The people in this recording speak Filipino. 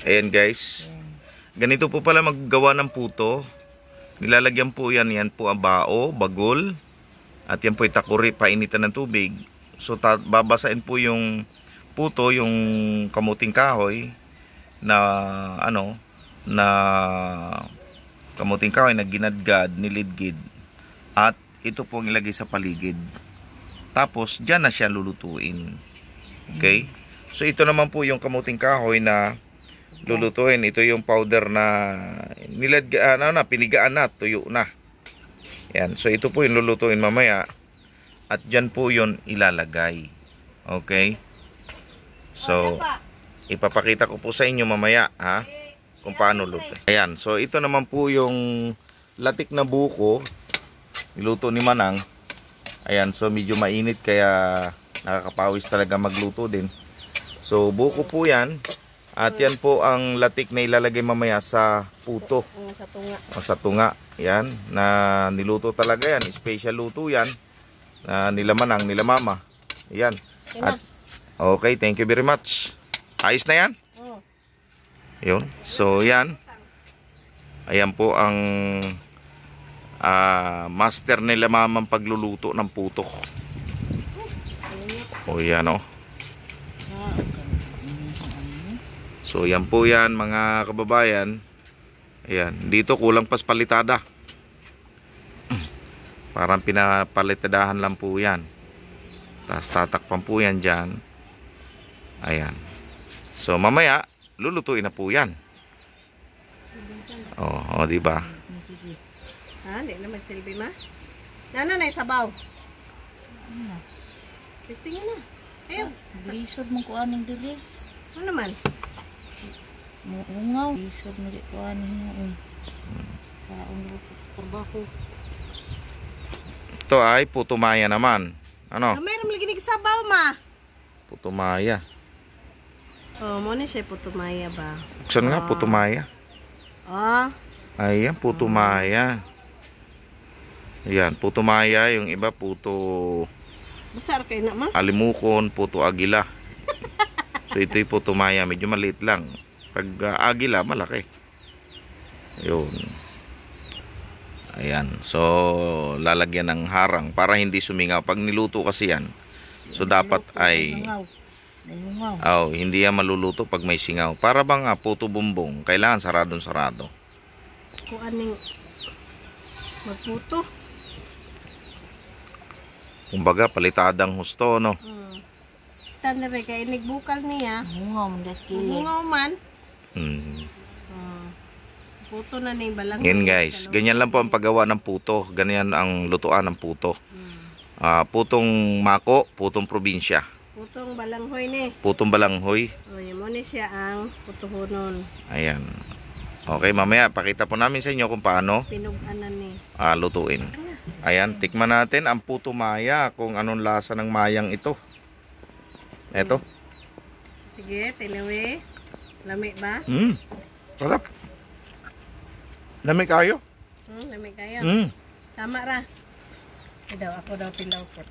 Ayan guys. Ganito po pala maggawa ng puto. Nilalagyan po yan po ang bao, bagol. At yan po itakuri, painitan ng tubig. So babasain po yung puto, yung kamuting kahoy na kamuting kahoy na ginadgad, nilidgid. At ito po ang ilagay sa paligid. Tapos diyan na siya lulutuin. Okay? So ito naman po yung kamuting kahoy na lulutuin. Ito yung powder na pinigaan na, tuyo na. Yan. So ito po yung lulutuin mamaya. At dyan po yun ilalagay. Okay? So ipapakita ko po sa inyo mamaya, ha? Kung paano luto. Ayan. So ito naman po yung latik na buko. Niluto ni Manang. Ayan. So medyo mainit kaya nakakapawis talaga magluto din. So buko po yan. At yan po ang latik na ilalagay mamaya sa puto. Sa tunga. Sa tunga. Yan. Na niluto talaga yan. Special luto yan. Na nila Manang, nila Mama. Yan. At, okay, thank you very much. Ayos na yan? Yun. So yan. Ayan po ang master nila Mamang pagluluto ng puto. O yan o. So yan po yan mga kababayan. Ayan. Dito kulang pas palitada. Parang pinapalitadahan lang po yan. Tapos tatakpan po yan dyan. Ayan. So mamaya lulutuin na po yan. Oh, diba? Ha? Hindi na magsilbi ma? Nanay sabaw. Testing na. Ayaw. Lisod mong kuaning dili. Ano naman? Muungaw. Lisod mo di kuaning mo. Sa unro trabaho. Ito ay puto maya naman. Ano? Meron lagi nagsabaw ma. Puto maya. Oh, mo na siya puto maya ba? Buksan nga puto maya. Ayan, puto maya. Ayan, puto maya. Yung iba puto Masarap kayo na ma? alimukon, puto agila. So ito yung puto maya. Medyo maliit lang. Pag agila, malaki. Ayun. Ayan. So lalagyan ng harang para hindi sumingaw. Pag niluto kasi yan. So dapat ay hindi yan maluluto pag may singaw. Para bang puto bumbong. Kailangan saradong-sarado. Kung aning magputo. Kumbaga palitadang husto, no? Tanere kay nigbukal niya. Mungaw man das kili. Mungaw man. Puto na ning balang. Yan guys, ganyan lang po ang paggawa ng puto. Ganyan ang lutuan ng puto. Putong mako, putong probinsya. Putong balanghoy ni. Putong balanghoy. O, yun mo ni siya ang putuhonon. Ayan. Okay, mamaya pakita po namin sa inyo kung paano Pinuganan ni. lutuin. Ayan, tikman natin ang puto maya. Kung anong lasa ng mayang ito. Eto. Sige, tilawi. Lami ba? Sarap. Lami kayo. Lami kayo. Mm. Tama ra. Ako daw pilaw po.